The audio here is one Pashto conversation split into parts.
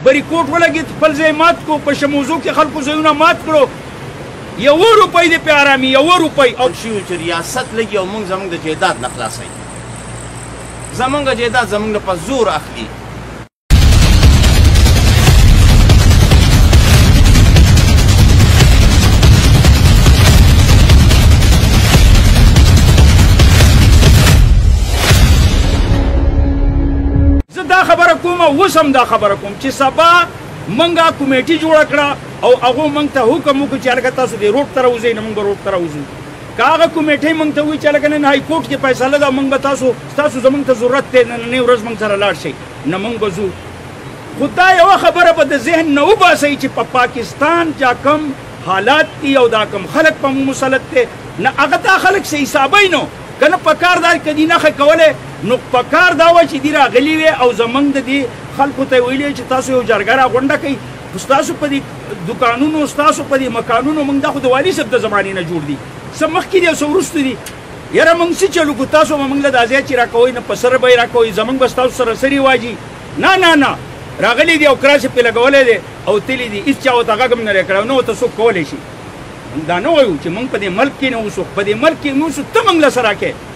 بریکوټ ولګېد خپل ځای مات کړو په شموزو کې خلکو ځایونه مات کړو 1 روپۍ دې پې ارامي 1 روپۍ او شي چې ریاست لګي او موږ زموږ د جایداد نه خلاصوي زموږ جایداد زموږ په زور اخلي دا خبره کوم اوس هم دا خبره کوم چې سبا منګه کمیټي جوړه کړه او هغه موږ ته حکم وکړ چې هلکه تاسو دې روډ ته راوځئ نه موږ به روډ ته راوځو که هغه کمیټۍ موږ ته وایي چې هلکه نن های کورټ کې فیصله ده موږ به ستاسو زموږ ته ضرورت دی نننۍ ورځ موږ سره لاړ شئ نه موږ به ځو خو دا یوه خبره به د ذهن نه وباسئ چې په پاکستان چې کوم حالات دي او دا کوم خلک په موږ مسلط دی نه هغه دا خلک څه حسابی نو که نه په کار دا که دي نښه کولی نو په کار دا وه چې دي راغلي وې او زموږ د دې خلکو ته یې ویلي چې تاسو یو جرګه راغونډه کوئ ستاسو په دې دوکانونو ستاسو په دې مکانونو موږ دا خو د والي صاحب د زمانې نه جوړ دي څه مخکې دي او څه وروسته دي یاره موږ څه چلو کړو تاسو به موږ له دا ځای چې راکوئ نه په سره به یې راکوئ زموږ به ستاسو سره څه رواجي نه نه نه راغلي دي او کراس یې پې لګولی دی او تلي دي هېڅ چا ورته غږ هم نه دی کړی نه ورته څوک کولی شي دا نه وایو چې موږ په دې ملک کې نه اوسو په دې ملک کې نه اوسو ته موږ له سره راکې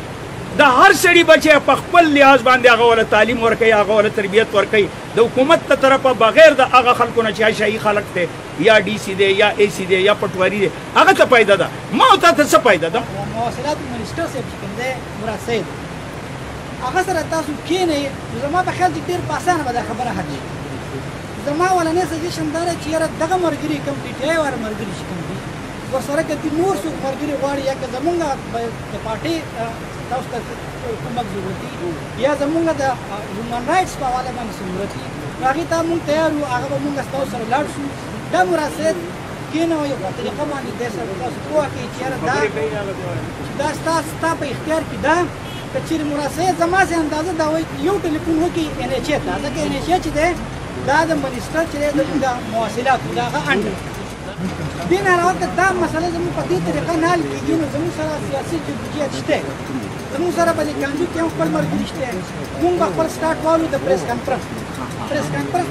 دا هر سړي بچی په خپل لحاظ باندې هغه وله تعلیم ورکوي هغه وله تربیت ورکوي د حکومت ته طرفه بغیر د هغه خلکو نه چې شاهي خلک دی یا ډي سي دی یا اے سي دی یا پټواري دی هغه ته پیدا ده ما او تا ته څه پیدا ده مواصلات منسټر صاحب چې کوم دی مراد سید هغه سره تاسو کښېنئ نو زما په خیال چې ډېر په اسانه به دا خبره حل شي زما اولنی سجیشن دا دی چې یاره دغه ملګري کوم پي ټي آی والا ملګري چې کوم دي ورسره که نور څوک ملګري غواړي یا که زمونږ د پارټۍ تاسو ته حکومت ضرورت دي یا زمونږ د هیومن رایټس په حواله باندې ضرورت دي نو هغې ته مونږ تیار یو هغه به مونږ ستاسو سره لاړ شو دا مراد صاحب کښېنوئ یو په طریقه باندې دی سره تاسو پوهه کړئ چې یاره دا ستا په اختیار کې ده که چېرې مراد صاحب زما سې اندازه دا وایي یو ټلیفون وکړي ان ایچ ای ته ځکه ان ایچ ای چې دی دا د منسټر چې دی زموږ د مواصلاتو د هغه انډر دې نه علاوه که دا مسله زموږ په دې طریقه نه حل کېږي نو زموږ سره سیاسي جدوجهد شته زموږ سره به د کانجو کې هم خپل ملګري شته مونږ به خپل سټارټ والو د پریس کانفرنس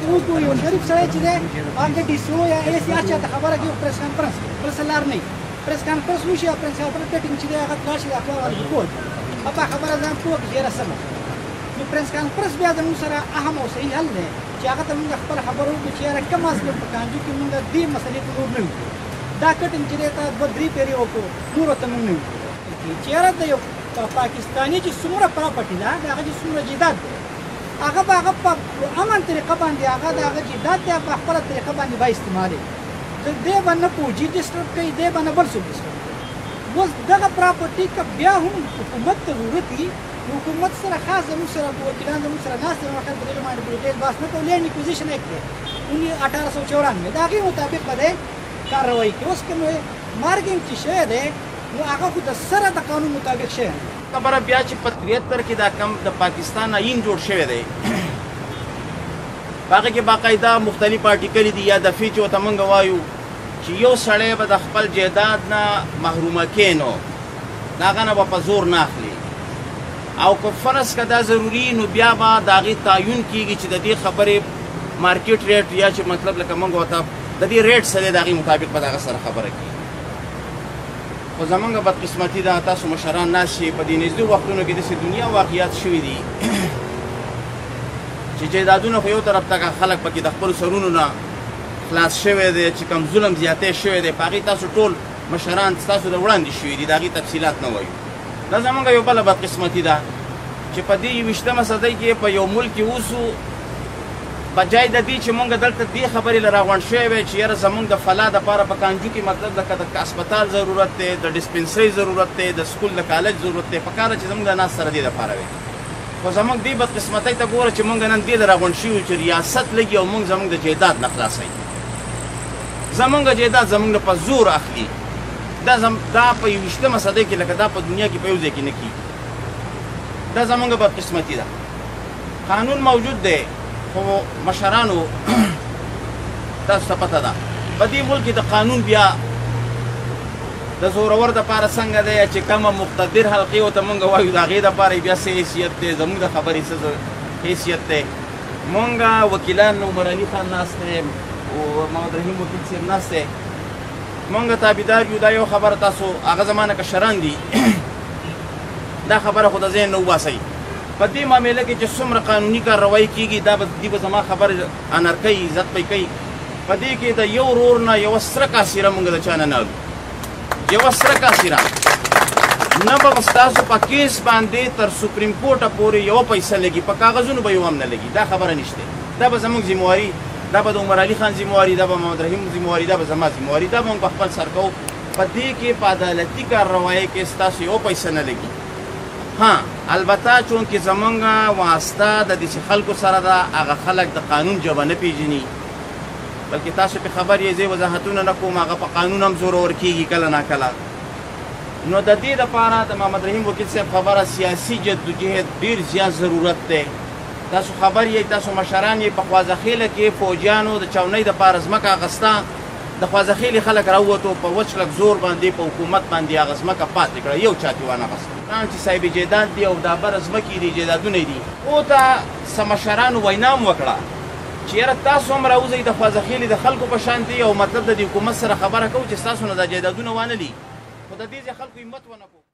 به وکړو یو شریف سړی چې دی هغه ډي سي او یا اے سي هر چا ته خبره کوي پریس کانفرنس بل څه لار نه وي پریس کانفرنس وشي یا پریس کانفرنس کټینګ چې دی هغه لاړ شي د اخبار والو ریپورټ په خبره ځان پوه کړي چې یاره سمه نو پریس کانفرنس بیا زموږ سره اهم او صحیح حل دی چې هغه ته مونږ خپله خبره وکړو چې یاره کم از کم په کانجو کې مونږ دې مسلې ته نور نه وي دا کټینګ چې دی ته 2-3 پیرې وکړو نور ورته مونږ نه وي چې یاره د یو پاکستاني چې څومره پراپرټي ده د هغه چې څومره جایداد دی هغه به هغه په امن طریقه باندې هغه د هغه جایداد دی په خپله طریقه باندې به استعمالوي دی به نه فوجي ډسټرب کوي دی به نه بل څوک ډسټرب کوي اوس دغه پراپرټي که بیا هم حکومت ته ضرورت وي نو حکومت سره خاص زموږ سره وکیلان زموږ سره ناست دي په دې باندې ډیټیل بحث نه کوو لینډ اکوزیشن ایکټ دی 1894 د هغې مطابق به دی کارروایي کوي اوس کوم مارګینګ چې شوی دی نو هغه خو د سره د قانون مطابق شوی خبره بیا چې په 73 کې دا کم د پاکستان آئین جوړ شوی دی په هغه کې باقاعده مختلف آرټیکل دي یا دفعې چې ورته موږ وایو چې یو سړی به د خپل جایداد نه محرومه کینو د هغه نه به په زور نه اخلي او که فرض که دا ضروري نو بیا به د هغې تعین کېږي چې د دې خبرې مارکیټ ریټ یا چې مطلب لکه موږ ورته د دې ریټ څه دی د هغې مطابق به د هغه سره خبره کېږي خو زمونږ بدقسمتي ده تاسو مشران ناست یې په دې نږدې وختونو کې داسې دنیا واقعیات شوي دي چې جایدادونه خو یو طرف ته خلک پکې د خپلو سرونو نه خلاص شوی دی چې کوم ظلم زیاتی شوی دی په هغې تاسو ټول مشران ستاسو د وړاندې شوي دي د هغې تفصیلات نه وایو دا زمونږ یو بله بدقسمتي ده چې په دې 21مه صدۍ کې په یو ملک کې اوسو بجای د دې چې مونږ دلته دې خبرې له راغونډ شوی وی چې یاره زمونږ د فلا دپاره په کانجو کې مطلب لکه د اسپتال ضرورت دی د ډسپنسري ضرورت دی د سکول د کالج ضرورت دی پکار ده چې زمونږ د ناس سره دې دپاره وي خو زمونږ دې بدقسمتۍ ته ګوره چې مونږ نن دې له راغونډ شوي چې ریاست لګي او مونږ زمونږ د جایداد نه خلاصوي زمونږ جایداد زمونږ نه په زور اخلي دا په 21مه صدۍ کې لکه دا په دنیا کې په یو ځای کې نه کېږي دا زمونږ بدقسمتي ده قانون موجود دی خو مشرانو تاسو ته پته ده په دې ملک کې د قانون بیا د زورور دپاره څنګه دی چې کومه مقتدر حلقې ورته مونږ وایو د هغې دپاره بیا څه حیثیت دی زموږ د خبرې څه حیثیت دی مونږ وکیلان عمر علي خان ناست دی او محمد رحیم وکیل صاحب ناست دی مونږ تابعدار یو دا یو خبره تاسو هغه زمانه کشران دي دا خبره خو د ذهن نه وباسئ په دې معامله کې چې څومره قانوني کارروایي کېږي دا به دوی به زما خبره انر کوي عزت به یې کوي په دې کې د یو ورور نه یوه سره کاسیره مونږ د چا نه نالو یوه سره کاسیره نه به ستاسو په کیس باندې تر سپریم کورټه پورې یوه پیسه لګي په کاغذونو به یو هم نه لګي دا خبره نشته دا به زموږ ذمواري دا به د عمر علي خان ذمواري دا به محمد رحیم ذمواري دا به زما ذمواري دا به موږ په خپل سر کوو په دې کې په عدالتي کارروایۍ کې ستاسو یوه پیسه نه لګي ها البته چونکې زمونږ واسطه د داسې خلکو سره ده هغه خلک د قانون ژبه نه پیژني بلکې تاسو پې خبر یې زه وضاحتونه نه کوم هغه په قانون هم زورور کېږي کله ناکله نو د دې دپاره د محمد رحیم وکیل صاحب خبره سیاسي جدوجهد ډېر زیات ضرورت دی تاسو خبر یې تاسو مشران یې په خوازخیله کې فوجیانو د چاونۍ دپاره ځمکه اخسته د خوازخیلې خلک راووتو په وچلک زور باندې په حکومت باندې هغه ځمکه پاتې کړه یو چا ترې وانه اخسته چې صاحب جیداد دي او دا بره ځمکې دي جیدادونه دي او ته څه مشرانو وینا هم وکړه چې یاره تاسو هم راوځئ د خوازخیلې د خلکو په شان دي او مطلب د دې حکومت سره خبره کوو چې ستاسو نه دا جیدادونه وانه لي خو د دې خلکو همت ونه کړو